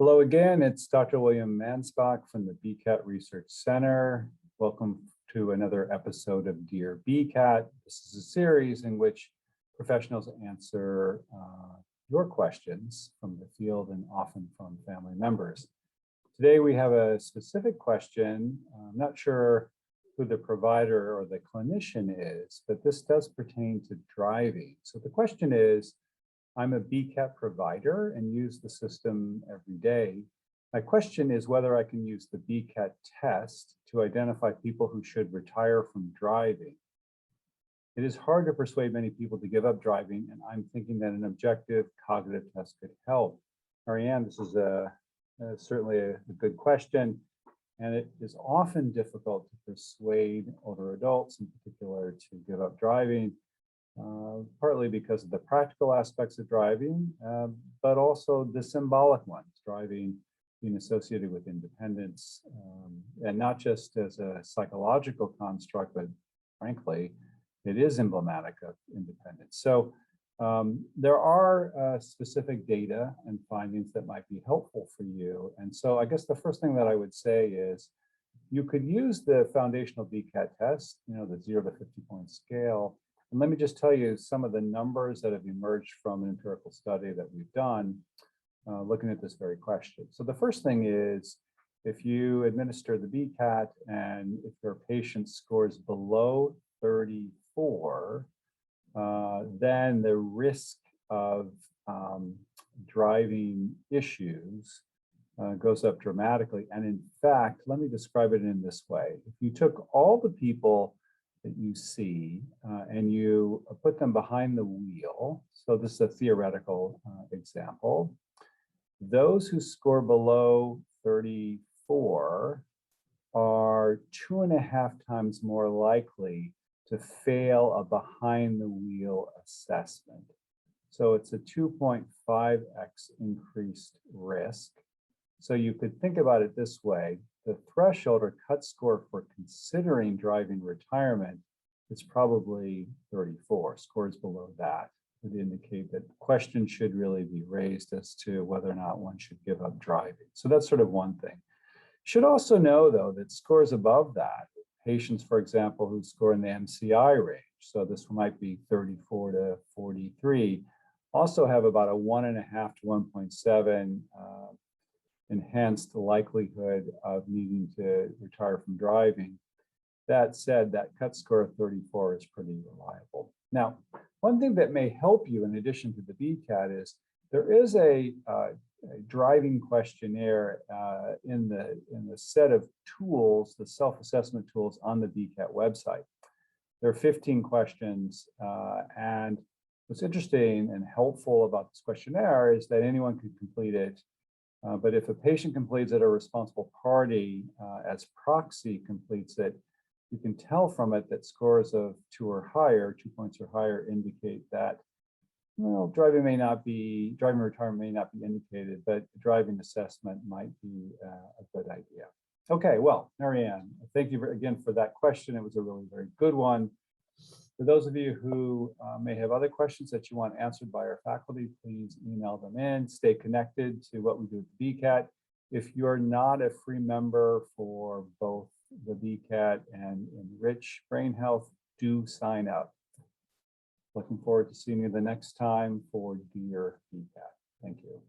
Hello again, it's Dr. William Mansbach from the BCAT Research Center. Welcome to another episode of Dear BCAT. This is a series in which professionals answer your questions from the field and often from family members. Today we have a specific question. I'm not sure who the provider or the clinician is, but this does pertain to driving. So the question is, I'm a BCAT provider and use the system every day. My question is whether I can use the BCAT test to identify people who should retire from driving. It is hard to persuade many people to give up driving, and I'm thinking that an objective cognitive test could help. Marianne, this is certainly a good question, and it is often difficult to persuade older adults in particular to give up driving. Partly because of the practical aspects of driving, but also the symbolic ones, driving being associated with independence, and not just as a psychological construct, but frankly, it is emblematic of independence. So there are specific data and findings that might be helpful for you. And so I guess the first thing that I would say is you could use the foundational BCAT test, the 0 to 50 point scale. And let me just tell you some of the numbers that have emerged from an empirical study that we've done looking at this very question. So the first thing is, if you administer the BCAT and if your patient scores below 34, then the risk of driving issues goes up dramatically. And in fact, let me describe it in this way. If you took all the people that you see and you put them behind the wheel, so this is a theoretical example, those who score below 34 are 2.5 times more likely to fail a behind the wheel assessment. So it's a 2.5x increased risk. So you could think about it this way. The threshold or cut score for considering driving retirement is probably 34. Scores below that would indicate that the question should really be raised as to whether or not one should give up driving. So that's sort of one thing. Should also know, though, that scores above that, patients, for example, who score in the MCI range, so this might be 34 to 43, also have about a 1.5 to 1.7 enhanced likelihood of needing to retire from driving. That said, that cut score of 34 is pretty reliable. Now, one thing that may help you in addition to the BCAT is there is a driving questionnaire in the set of tools, the self-assessment tools on the BCAT website. There are 15 questions, and what's interesting and helpful about this questionnaire is that anyone can complete it. But if a patient completes it, a responsible party as proxy completes it, you can tell from it that scores of 2 or higher, 2 points or higher, indicate that, driving retirement may not be indicated, but driving assessment might be a good idea. Okay, well, Marianne, thank you again for that question. It was a really very good one. For those of you who may have other questions that you want answered by our faculty, please email them in. Stay connected to what we do at the BCAT. If you're not a free member for both the BCAT and Enrich Brain Health, do sign up. Looking forward to seeing you the next time for Dear BCAT. Thank you.